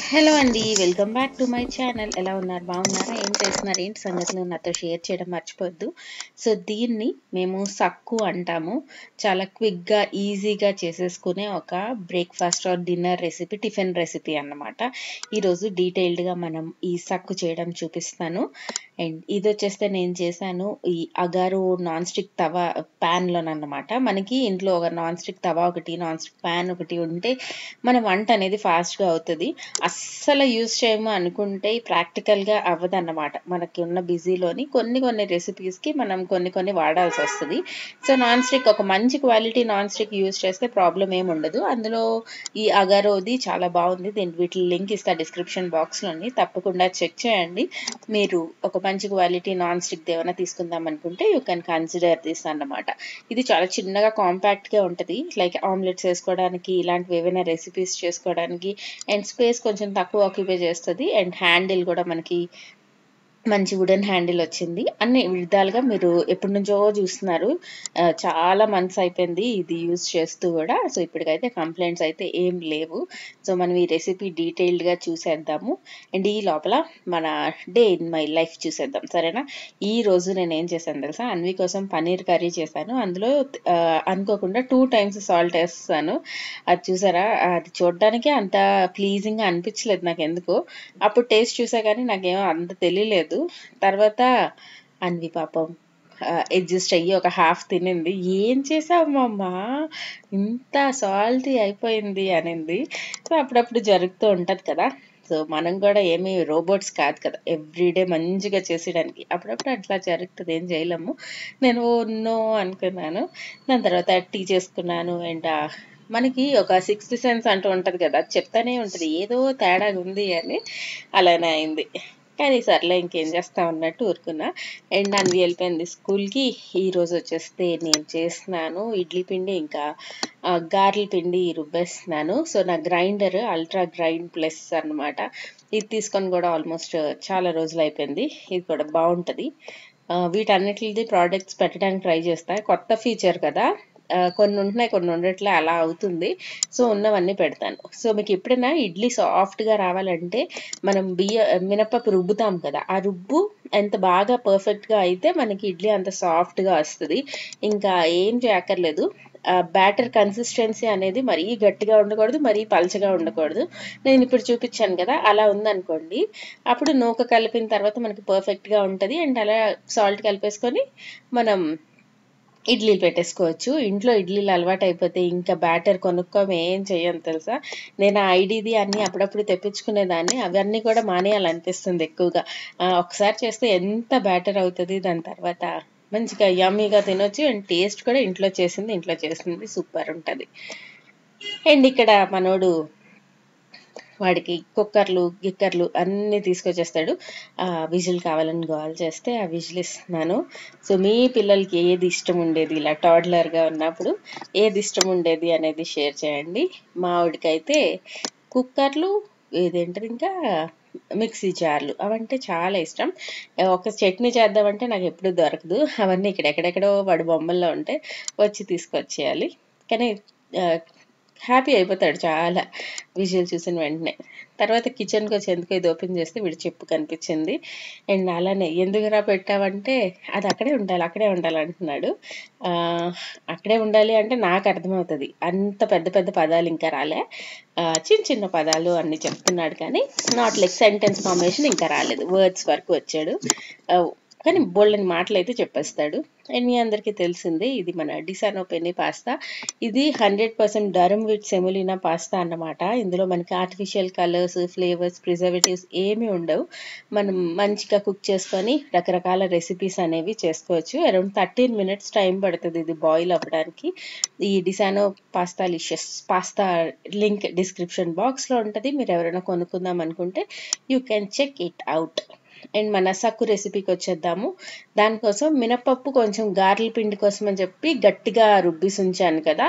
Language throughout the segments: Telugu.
హలో అండి. Welcome back to my channel. ఎలా ఉన్నారు? బాగున్నారా? ఏం చేస్తున్నారు? ఏంటి సంగతులు నాతో షేర్ చేయడం మర్చిపోవద్దు. సో దీన్ని మేము సక్కు అంటాము. చాలా క్విక్‌గా, ఈజీగా చేసేసుకునే ఒక breakfast are dinner recipe, tiffin recipe అన్నమాట. ఈరోజు డీటెయిల్డ్‌గా మనం ఈ సక్కు చేయడం చూపిస్తాను. అండ్ ఇదొచ్చేస్తే నేను చేశాను ఈ అగారు నాన్ స్టిక్ తవా ప్యాన్‌లోనన్నమాట. మనకి ఇంట్లో ఒక నాన్ స్టిక్ తవా ఒకటి, నాన్ స్టిక్ ప్యాన్ ఒకటి ఉంటే మన వంట అనేది ఫాస్ట్‌గా అవుతది. అస్సలు యూజ్ చేయము అనుకుంటే ప్రాక్టికల్‌గా అవ్వదన్నమాట. మనకి ఉన్న బిజీలోని కొన్ని రెసిపీస్‌కి మనం కొన్ని వాడాల్సొస్తది. సో, నాన్ స్టిక్ ఒక మంచి క్వాలిటీ నాన్ స్టిక్ యూజ్ చేస్తే ప్రాబ్లమ్ ఏముండదు. అందులో ఈ అగారోది చాలా బావుంది. వీటి లింక్ ఇస్తా డిస్క్రిప్షన్ బాక్స్‌లోని. తప్పకుండా చెక్ చేయండి. మీరు ఒక మంచి క్వాలిటీ నాన్ స్టిక్‌ది ఏమైనా తీసుకుందాం అనుకుంటే యూ కెన్ కన్సిడర్ దిస్ అన్నమాట. ఇది చాలా చిన్నగా కాంపాక్ట్‌గా ఉంటది. లైక్ ఆమ్లెట్స్ ఏసుకోవడానికి, ఇలాంటివి ఏవైనా రెసిపీస్ చేసుకోవడానికి అండ్ స్పేస్ కొంచెం తక్కువ ఆక్యుపై చేస్తది. అండ్ హ్యాండిల్ కూడా మనకి మంచి వుడెన్ హ్యాండిల్ వచ్చింది. అన్ని విధాలుగా మీరు ఎప్పటినుంచో చూస్తున్నారు. చాలా మంత్స్ అయిపోయింది ఇది యూజ్ చేస్తూ కూడా. సో, ఇప్పటికైతే కంప్లైంట్స్ అయితే ఏం లేవు. సో, మనం ఈ రెసిపీ డీటెయిల్డ్‌గా చూసేద్దాము. అండ్ ఈ లోపల మన డే ఇన్ మై లైఫ్ చూసేద్దాం. సరేనా? ఈ రోజు నేనేం చేశాను తెలుసా? అన్వి కోసం పన్నీర్ కర్రీ చేశాను. అందులో అనుకోకుండా 2 టైమ్స్ సాల్ట్ ఏసేసాను. అది చూసారా? అది చూడడానికే అంత ప్లీజింగ్‌గా అనిపించలేదు నాకెందుకో. అప్పుడు టేస్ట్ చూసా కానీ నాకేమో అంత తెలియలేదు. తర్వాత అన్వి పాపం అడ్జస్ట్ అయ్యి ఒక హాఫ్ తినింది. "ఏం చేసావు మమ్మా? ఇంత సాల్టీ అయిపోయింది" అనింది. సో, అప్పుడప్పుడు జరుగుతూ ఉంటది కదా! సో, మనం కూడా ఏమి రోబోట్స్ కాదు కదా! ఎవ్రీడే మంచిగా చేసేయడానికి. అప్పుడప్పుడు అట్లా జరుగుతది. ఏం చేయలేము. నేను నో అనుకున్నాను. దాని తర్వాత టీ చేసుకున్నాను. అండ్ మనకి ఒక సిక్స్త్ సెన్స్ అంటూ ఉంటది కదా! అది చెప్తానే ఉంటది. ఏదో తేడాగా ఉంది అని. అలానే అయింది. కానీ సర్లే ఇంకేం చేస్తాం అన్నట్టు ఊరుకున్నా. అండ్ అన్వి వెళ్ళిపోయింది స్కూల్‌కి. ఈరోజు వచ్చేస్తే నేను చేస్తున్నాను ఇడ్లీ పిండి ఇంకా గారెల పిండి రుబ్బేస్తున్నాను. సో, నా గ్రైండర్ అల్ట్రా గ్రైండ్ ప్లస్ అన్నమాట. ఇది తీసుకొని కూడా ఆల్మోస్ట్ చాలా రోజులైపోయింది. ఇది కూడా బావుంటది. వీటన్నిటిది ప్రొడక్ట్స్ పెట్టడానికి ట్రై చేస్తా. కొత్త ఫీచర్ కదా! కొన్ని ఉంటున్నాయి, కొన్ని ఉండట్లే, అలా అవుతుంది. సో, ఉన్నవన్నీ పెడతాను. సో, మీకు ఎప్పుడైనా ఇడ్లీ సాఫ్ట్‌గా రావాలంటే మనం మినపప్పు రుబ్బుతాం కదా! ఆ రుబ్బు ఎంత బాగా పర్ఫెక్ట్‌గా అయితే మనకి ఇడ్లీ అంత సాఫ్ట్‌గా వస్తది. ఇంకా ఏం చేయక్కర్లేదు. బ్యాటర్ కన్సిస్టెన్సీ అనేది మరీ గట్టిగా ఉండకూడదు, మరీ పలచగా ఉండకూడదు. నేను ఇప్పుడు చూపించాను కదా! అలా ఉందనుకోండి. అప్పుడు నూక కలిపిన తర్వాత మనకి పర్ఫెక్ట్‌గా ఉంటది. అండ్ అలా సాల్ట్ కలిపేసుకొని మనం ఇడ్లీలు పెట్టేసుకోవచ్చు. ఇంట్లో ఇడ్లీలు అలవాటైపోతే ఇంకా బ్యాటర్ కొనుక్కోము, ఏం చెయ్యను తెలుసా? నేను ఆ ఐడీది అన్నీ అప్పుడప్పుడు తెప్పించుకునేదాన్ని. అవన్నీ కూడా మానేయాలనిపిస్తుంది ఎక్కువగా. ఒకసారి చేస్తే ఎంత బ్యాటర్ అవుతది. దాని తర్వాత మంచిగా యమ్మీగా తినొచ్చు. అండ్ టేస్ట్ కూడా ఇంట్లో చేసింది సూపర్ ఉంటది. అండ్ ఇక్కడ మనోడు వాడికి కుక్కర్లు, గిక్కర్లు అన్నీ తీసుకొచ్చేస్తాడు. విజిల్ కావాలని గోల చేస్తే ఆ విజిల్ ఇస్తున్నాను. సో, మీ పిల్లలకి ఏది ఇష్టం ఉండేది ఇలా టాడ్లర్‌గా ఉన్నప్పుడు ఏది ఇష్టం ఉండేది అనేది షేర్ చేయండి. మా వాడికైతే కుక్కర్లు, ఇదేంటిది ఇంకా మిక్సీ జార్లు అవంటే చాలా ఇష్టం. ఒక చట్నీ చేద్దామంటే నాకెప్పుడు దొరకదు. అవన్నీ ఇక్కడ ఎక్కడెక్కడో వాడి బొమ్మల్లో ఉంటే వచ్చి తీసుకొచ్చేయాలి. కానీ ఆహ్, హ్యాపీ అయిపోతాడు చాలా విజువల్ చూసిన వెంటనే. తర్వాత కిచెన్‌కొచ్చి ఎందుకో ఇది ఓపెన్ చేస్తే వీడి చెప్పు కనిపించింది. అండ్ అలానే ఎందుకురా పెట్టావంటే, అది అక్కడే ఉండాలి అంటున్నాడు. ఆహ్, అక్కడే ఉండాలి అంటే నాకు అర్థమవుతది. అంత పెద్ద పెద్ద పదాలు ఇంకా రాలే. చిన్న పదాలు అన్నీ చెప్తున్నాడు కానీ నాట్ లైక్ సెంటెన్స్ ఫార్మేషన్ ఇంకా రాలేదు. వర్డ్స్ వరకు వచ్చాడు. కానీ బోలెడన్ని మాటలైతే చెప్పేస్తాడు. అండ్ మీ అందరికీ తెలిసిందే ఇది మన డిసానో పెన్ని పాస్తా. ఇది 100% డరమ్ విత్ సెమోలినా పాస్తా అన్నమాట. ఇందులో మనకి ఆర్టిఫిషియల్ కలర్స్, ఫ్లేవర్స్, ప్రిజర్వేటివ్స్ ఏమీ ఉండవు. మనం మంచిగా కుక్ చేసుకొని రకరకాల రెసిపీస్ అనేవి చేసుకోవచ్చు. అరౌండ్ 13 మినిట్స్ టైం పడుతది ఇది బాయిల్ అవ్వడానికి. ఈ డిసానో పాస్తా లింక్ డిస్క్రిప్షన్ బాక్స్‌లో ఉంటది. మీరు ఎవరైనా కొనుక్కుందాం అనుకుంటే you can check it out. And మన సక్కు రెసిపీకి వచ్చేద్దాము. దానికోసం మినపప్పు కొంచెం గారెల పిండి కోసం అని చెప్పి గట్టిగా రుబ్బేసి ఉంచాను కదా!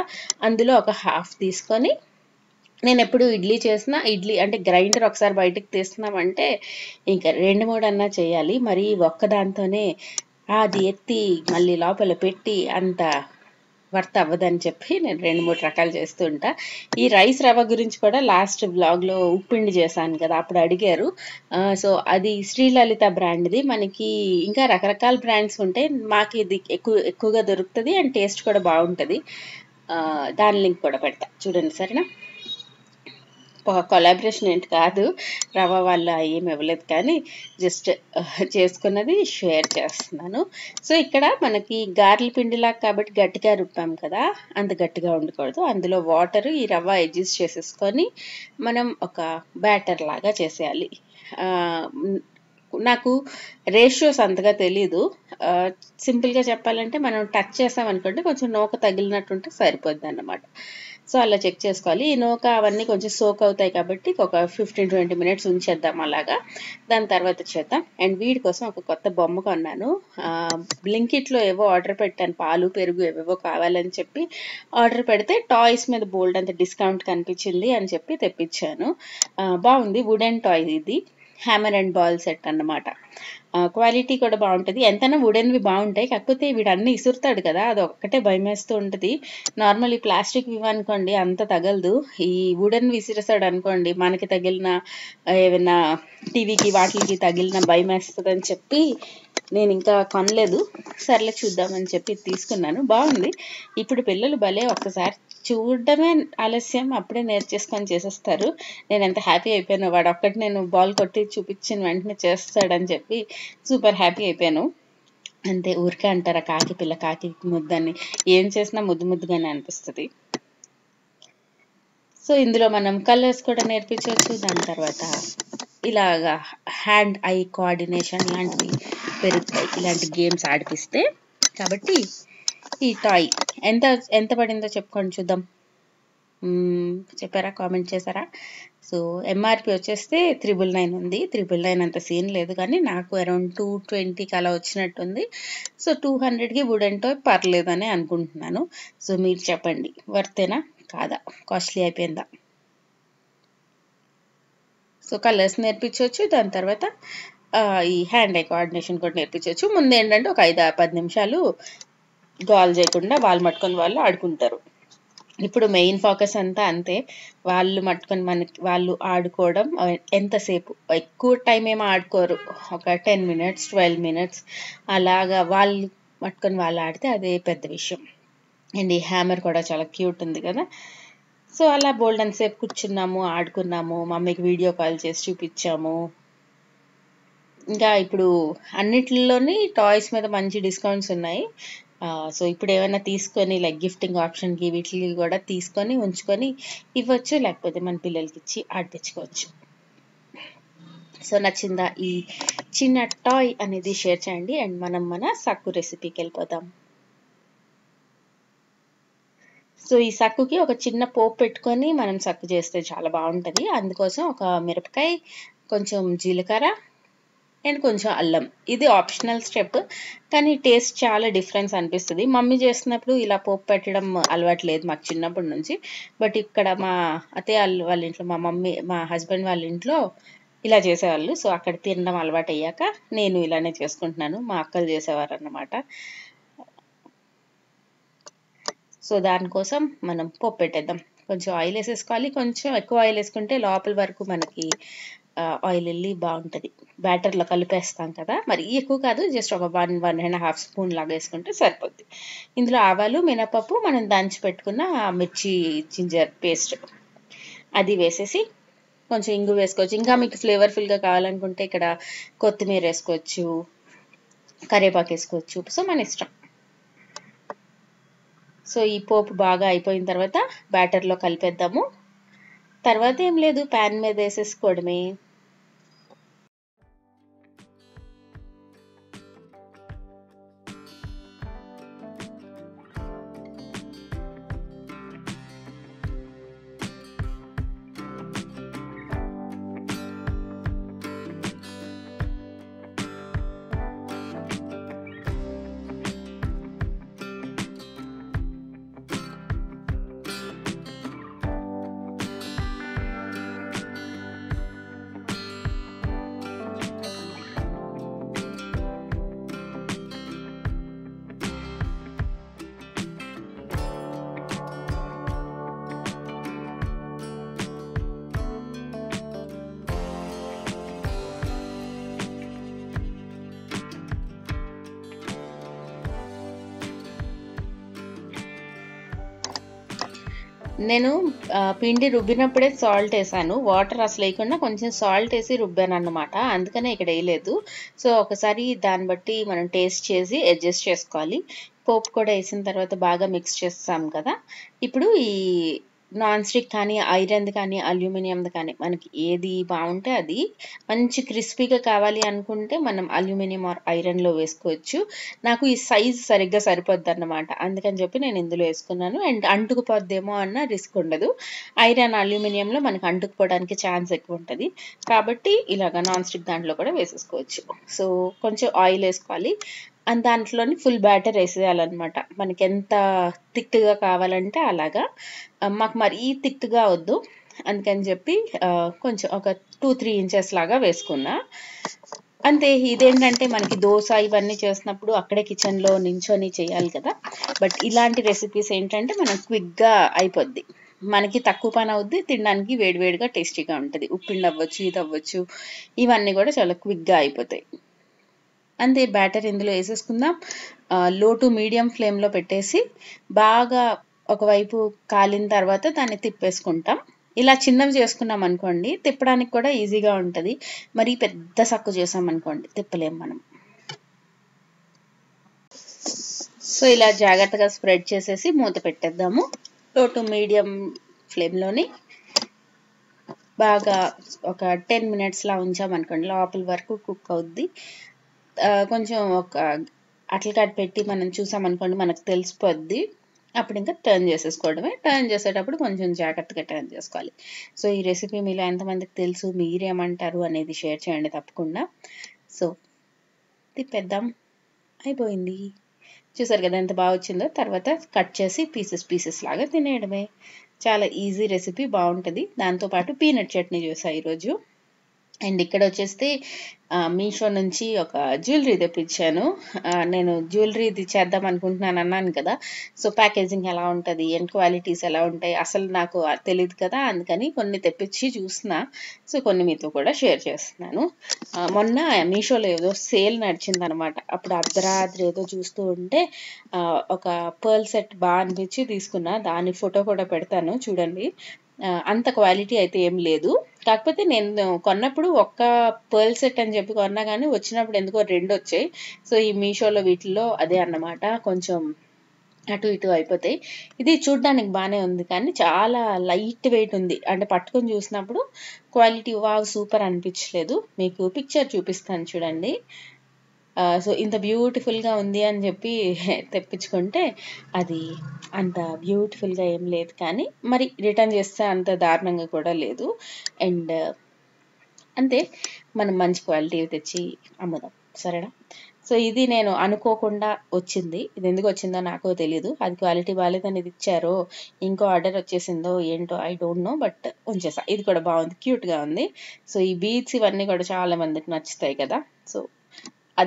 అందులో ఒక హాఫ్ తీసుకొని నేనెప్పుడు ఇడ్లీ చేసినా ఇడ్లీ అంటే గ్రైండర్ ఒకసారి బయటకి తీస్తున్నామంటే ఇంకా 2, 3 అన్నా చేయాలి. మరి ఒక్కదాంతోనే అది ఎత్తి మళ్ళీ లోపల పెట్టి అంత వర్త్ అవ్వదని చెప్పి నేను 2-3 రకాలు చేస్తూ ఉంటా. ఈ రైస్ రవ్వ గురించి కూడా లాస్ట్ వ్లాగ్‌లో ఉప్పిండి చేశాను కదా! అప్పుడు అడిగారు. సో, అది శ్రీలలిత బ్రాండ్‌ది. మనకి ఇంకా రకరకాల బ్రాండ్స్ ఉంటాయి. మాకు ఇది ఎక్కువగా దొరుకుతది. అండ్ టేస్ట్ కూడా బావుంటది. దాని లింక్ కూడా పెడతా చూడండి సరేనా? కొలాబరేషన్ ఏంటి కాదు, రవ్వ వాళ్ళు ఏమి ఇవ్వలేదు కానీ జస్ట్ చేసుకున్నది షేర్ చేస్తున్నాను. సో ఇక్కడ మనకి గారెల పిండిలాగా కాబట్టి గట్టిగా రుబ్బాం కదా, అంత గట్టిగా ఉండకూడదు. అందులో వాటర్ ఈ రవ్వ అడ్జస్ట్ చేసేసుకొని మనం ఒక బ్యాటర్ లాగా చేసేయాలి. నాకు రేషియోస్ అంతగా తెలీదు. సింపుల్గా చెప్పాలంటే మనం టచ్ చేసామనుకోండి కొంచెం నూక తగిలినట్టుంటే సరిపోద్ది అన్నమాట. సో అలా చెక్ చేసుకోవాలి. ఈ నూక అవన్నీ కొంచెం సోక్ అవుతాయి కాబట్టి ఒక 15-20 మినిట్స్ ఉంచేద్దాం అలాగా. దాని తర్వాత చేద్దాం. అండ్ వీడి కోసం ఒక కొత్త బొమ్మ కొన్నాను. బ్లింకిట్లో ఏవో ఆర్డర్ పెట్టాను, పాలు పెరుగు ఏవేవో కావాలని చెప్పి ఆర్డర్ పెడితే టాయ్స్ మీద బోల్డ్ అంత డిస్కౌంట్ కనిపించింది అని చెప్పి తెప్పించాను. బాగుంది, వుడెన్ టాయ్ ఇది, హ్యామర్ అండ్ బాల్ సెట్ అన్నమాట. క్వాలిటీ కూడా బాగుంటుంది. ఎంతైనా వుడెన్వి బాగుంటాయి, కాకపోతే వీడు అన్ని ఇసురుతాడు కదా, అది ఒక్కటే భయం వేస్తూ ఉంటుంది. నార్మల్ ఈ ప్లాస్టిక్ ఇవనుకోండి అంత తగలదు, ఈ వుడెన్ విసిరేసాడు అనుకోండి మనకి తగిలిన ఏమైనా టీవీకి వాటికి తగిలిన భయం వేస్తుంది అని చెప్పి నేను ఇంకా కొనలేదు. సర్లే చూద్దామని చెప్పి తీసుకున్నాను. బాగుంది. ఇప్పుడు పిల్లలు భలే ఒక్కసారి చూడడమే ఆలస్యం, అప్పుడే నేర్చేసుకొని చేసేస్తారు. నేను ఎంత హ్యాపీ అయిపోయాను, వాడు ఒక్కటి నేను బాల్ కొట్టి చూపించిన వెంటనే చేస్తాడని చెప్పి సూపర్ హ్యాపీ అయిపోయాను. అంతే, ఊరికే అంటారా కాకి పిల్ల కాకి ముద్దని, ఏం చేసినా ముద్దు ముద్దుగానే అనిపిస్తుంది. సో ఇందులో మనం కలర్స్ కూడా నేర్పించవచ్చు. దాని తర్వాత ఇలాగా హ్యాండ్ ఐ కోఆర్డినేషన్ లాంటివి పెరుగుతాయి ఇలాంటి గేమ్స్ ఆడిపిస్తే. కాబట్టి ఈ టాయ్ ఎంత పడిందో చెప్పుకోండి చూద్దాం. చెప్పారా, కామెంట్ చేశారా? సో ఎంఆర్పి వచ్చేస్తే 999 ఉంది. 999 అంత సీన్ లేదు కానీ నాకు అరౌండ్ 220కి అలా వచ్చినట్టుంది. సో 200కి వుడెన్ టాయ్ పర్లేదని అనుకుంటున్నాను. సో మీరు చెప్పండి, వర్తేనా కాదా, కాస్ట్లీ అయిపోయిందా? సో కలర్స్ నేర్పించవచ్చు. దాని తర్వాత ఈ హ్యాండ్ ఐ కోఆర్డినేషన్ కూడా నేర్పించవచ్చు. ముందు ఏంటంటే ఒక 5-10 నిమిషాలు గోల్ చేయకుండా వాళ్ళు మట్టుకొని వాళ్ళు ఆడుకుంటారు. ఇప్పుడు మెయిన్ ఫోకస్ అంతా అంతే, వాళ్ళు మట్టుకొని వాళ్ళు ఆడుకోవడం. ఎంతసేపు, ఎక్కువ టైం ఏమో ఆడుకోరు, ఒక 10 మినిట్స్ 12 మినిట్స్ అలాగా వాళ్ళు మట్టుకొని వాళ్ళు ఆడితే అదే పెద్ద విషయం. అండ్ ఈ హ్యామర్ కూడా చాలా క్యూట్ ఉంది కదా. సో అలా బోల్డ్ అంతసేపు కూర్చున్నాము, ఆడుకున్నాము, మమ్మీకి వీడియో కాల్ చేసి చూపించాము. ఇంకా ఇప్పుడు అన్నిటిలోని టాయ్స్ మీద మంచి డిస్కౌంట్స్ ఉన్నాయి. సో ఇప్పుడు ఏమైనా తీసుకొని లైక్ గిఫ్టింగ్ ఆప్షన్కి వీటికి కూడా తీసుకొని ఉంచుకొని ఇవ్వచ్చు, లేకపోతే మన పిల్లలకి ఇచ్చి ఆడిపించుకోవచ్చు. సో నచ్చిందా ఈ చిన్న టాయ్ అనేది షేర్ చేయండి. అండ్ మనం మన సక్కు రెసిపీకి వెళ్ళిపోదాం. సో ఈ సక్కుకి ఒక చిన్న పోపు పెట్టుకొని మనం సక్కు చేస్తే చాలా బాగుంటుంది. అందుకోసం ఒక మిరపకాయ, కొంచెం జీలకర్ర అండ్ కొంచెం అల్లం, ఇది ఆప్షనల్ స్టెప్ కానీ టేస్ట్ చాలా డిఫరెన్స్ అనిపిస్తుంది. మమ్మీ చేసినప్పుడు ఇలా పోపు పెట్టడం అలవాటు లేదు మాకు చిన్నప్పటి నుంచి. బట్ ఇక్కడ మా అత్తయ్య వాళ్ళ ఇంట్లో, మా హస్బెండ్ వాళ్ళ ఇంట్లో ఇలా చేసేవాళ్ళు. సో అక్కడ తినడం అలవాటు అయ్యాక నేను ఇలానే చేసుకుంటున్నాను. మా అక్కలు చేసేవారు అన్నమాట. సో దానికోసం మనం పోపు పెట్టేద్దాం. కొంచెం ఆయిల్ వేసేసుకోవాలి. కొంచెం ఎక్కువ ఆయిల్ వేసుకుంటే లోపల వరకు మనకి ఆయిల్ వెళ్ళి బాగుంటుంది. బ్యాటర్లో కలిపేస్తాం కదా, మరి ఎక్కువ కాదు, జస్ట్ ఒక 1-1.5 స్పూన్ లాగా వేసుకుంటే సరిపోద్ది. ఇందులో ఆవాలు, మినపప్పు, మనం దంచి పెట్టుకున్న మిర్చి జింజర్ పేస్ట్ అది వేసేసి కొంచెం ఇంగు వేసుకోవచ్చు. ఇంకా మీకు ఫ్లేవర్ఫుల్గా కావాలనుకుంటే ఇక్కడ కొత్తిమీర వేసుకోవచ్చు, కరివేపాకు వేసుకోవచ్చు. సో మన ఇష్టం. సో ఈ పోపు బాగా అయిపోయిన తర్వాత బ్యాటర్లో కలిపేద్దాము. తర్వాత ఏం లేదు, ప్యాన్ మీద వేసేసుకోవడమే. నేను పిండి రుబ్బినప్పుడే సాల్ట్ వేసాను. వాటర్ అసలు వేయకుండా కొంచెం సాల్ట్ వేసి రుబ్బాను అన్నమాట. అందుకనే ఇక్కడ వేయలేదు. సో ఒకసారి దాన్ని బట్టి మనం టేస్ట్ చేసి అడ్జస్ట్ చేసుకోవాలి. పోపు కూడా వేసిన తర్వాత బాగా మిక్స్ చేస్తాం కదా. ఇప్పుడు ఈ నాన్ స్టిక్ కానీ, ఐరన్ది కానీ, అల్యూమినియంది కానీ మనకి ఏది బాగుంటే అది. మంచి క్రిస్పీగా కావాలి అనుకుంటే మనం అల్యూమినియం ఆర్ ఐరన్లో వేసుకోవచ్చు. నాకు ఈ సైజ్ సరిగ్గా సరిపోద్ది అన్నమాట. అందుకని చెప్పి నేను ఇందులో వేసుకున్నాను. అండ్ అంటుకుపోద్దేమో అన్న రిస్క్ ఉండదు. ఐరన్, అల్యూమినియంలో మనకు అంటుకుపోవడానికి ఛాన్స్ ఎక్కువ ఉంటుంది. కాబట్టి ఇలాగ నాన్ స్టిక్ దాంట్లో కూడా వేసేసుకోవచ్చు. సో కొంచెం ఆయిల్ వేసుకోవాలి. అండ్ దాంట్లోని ఫుల్ బ్యాటర్ వేసేయాలన్నమాట. మనకి ఎంత థిక్గా కావాలంటే అలాగా. మాకు మరీ థిక్గా వద్దు. అందుకని చెప్పి కొంచెం ఒక 2-3 ఇంచెస్ లాగా వేసుకున్నా. అంతే. ఇదేంటంటే మనకి దోశ ఇవన్నీ చేసినప్పుడు అక్కడే కిచెన్లో నించొని చేయాలి కదా. బట్ ఇలాంటి రెసిపీస్ ఏంటంటే మనం క్విక్గా అయిపోద్ది. మనకి తక్కువ పని అవుద్ది, తినడానికి వేడివేడిగా టేస్టీగా ఉంటుంది. ఉప్పిండి అవ్వచ్చు, ఇది అవ్వచ్చు, ఇవన్నీ కూడా చాలా క్విక్గా అయిపోతాయి. అంతే. బ్యాటర్ ఇందులో వేసేసుకుందాం. లో టు మీడియం ఫ్లేమ్లో పెట్టేసి బాగా ఒకవైపు కాలిన తర్వాత దాన్ని తిప్పేసుకుంటాం. ఇలా చిన్నవి చేసుకున్నాం అనుకోండి తిప్పడానికి కూడా ఈజీగా ఉంటుంది. మరి పెద్ద సక్కు చేసాం అనుకోండి తిప్పలేం మనం. సో ఇలా జాగ్రత్తగా స్ప్రెడ్ చేసేసి మూత పెట్టేద్దాము. లో టు మీడియం ఫ్లేమ్లోని బాగా ఒక 10 minutes లా ఉంచామనుకోండి లోపల వరకు కుక్ అవుద్ది. కొంచెం ఒక అట్లకాడ పెట్టి మనం చూసామనుకోండి మనకు తెలిసిపోద్ది. అప్పుడు ఇంకా టర్న్ చేసేసుకోవడమే. టర్న్ చేసేటప్పుడు కొంచెం జాగ్రత్తగా టర్న్ చేసుకోవాలి. సో ఈ రెసిపీ మీలో ఎంతమందికి తెలుసు, మీరేమంటారు అనేది షేర్ చేయండి తప్పకుండా. సో తిప్పేద్దాం. అయిపోయింది. చూసారు కదా ఎంత బాగా వచ్చిందో. తర్వాత కట్ చేసి పీసెస్ లాగా తినేయడమే. చాలా ఈజీ రెసిపీ, బాగుంటుంది. దాంతోపాటు పీనట్ చట్నీ చేసా ఈరోజు. అండ్ ఇక్కడ వచ్చేస్తే మీషో నుంచి ఒక జ్యువెలరీ తెప్పించాను. నేను జ్యువెలరీది చేద్దాం అనుకుంటున్నాను అన్నాను కదా. సో ప్యాకేజింగ్ ఎలా ఉంటుంది అండ్ క్వాలిటీస్ ఎలా ఉంటాయి అసలు నాకు తెలియదు కదా. అందుకని కొన్ని తెప్పించి చూస్తున్నా. సో కొన్ని మీతో కూడా షేర్ చేస్తున్నాను. మొన్న మీషోలో ఏదో సేల్ నడిచింది అనమాట. అప్పుడు అర్ధరాత్రి ఏదో చూస్తూ ఉంటే ఒక పర్ల్ సెట్ బాగా అనిపించి తీసుకున్నా. దాని ఫోటో కూడా పెడతాను చూడండి. అంత క్వాలిటీ అయితే ఏం లేదు. కాకపోతే నేను కొన్నప్పుడు ఒక్క పర్ల్ సెట్ అని చెప్పి కొన్నా కానీ వచ్చినప్పుడు ఎందుకో 2 వచ్చాయి. సో ఈ మీషోలో వీటిల్లో అదే అన్నమాట. కొంచెం అటు ఇటు అయిపోతాయి. ఇది చూడ్డానికి బాగానే ఉంది కానీ చాలా లైట్ వెయిట్ ఉంది. అంటే పట్టుకొని చూసినప్పుడు క్వాలిటీ వావ్ సూపర్ అనిపించలేదు. మీకు పిక్చర్ చూపిస్తాను చూడండి. సో ఇంత బ్యూటిఫుల్గా ఉంది అని చెప్పి తెప్పించుకుంటే అది అంత బ్యూటిఫుల్గా ఏం లేదు. కానీ మరి రిటర్న్ చేస్తే అంత దారుణంగా కూడా లేదు. అండ్ అంతే. మనం మంచి క్వాలిటీ తెచ్చి అమ్ముదాం, సరేనా. సో ఇది నేను అనుకోకుండా వచ్చింది. ఇది ఎందుకు వచ్చిందో నాకు తెలియదు. అది క్వాలిటీ బాగాలేదని ఇది ఇచ్చారో ఇంకో ఆర్డర్ వచ్చేసిందో ఏంటో ఐ డోంట్ నో. బట్ ఉంచేసా. ఇది కూడా బాగుంది, క్యూట్గా ఉంది. సో ఈ బీడ్స్ ఇవన్నీ కూడా చాలా మందికి నచ్చుతాయి కదా. సో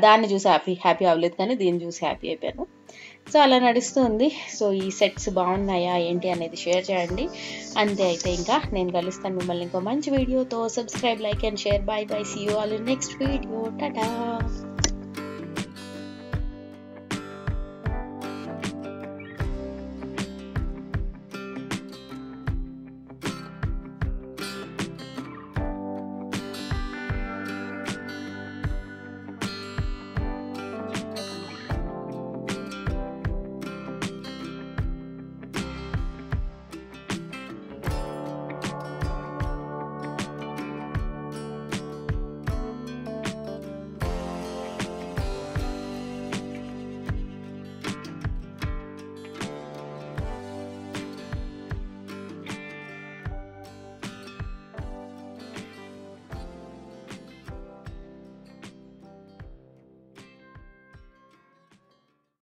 దాన్ని చూసి హ్యాపీ అవ్వలేదు కానీ దీన్ని చూసి హ్యాపీ అయిపోయాను. సో అలా నడుస్తుంది. సో ఈ సెట్స్ బాగున్నాయా ఏంటి అనేది షేర్ చేయండి. అంతే. అయితే ఇంకా నేను కలుస్తాను మిమ్మల్ని ఇంకో మంచి వీడియోతో. Subscribe, like and share. Bye bye. See you all in next video. Tata.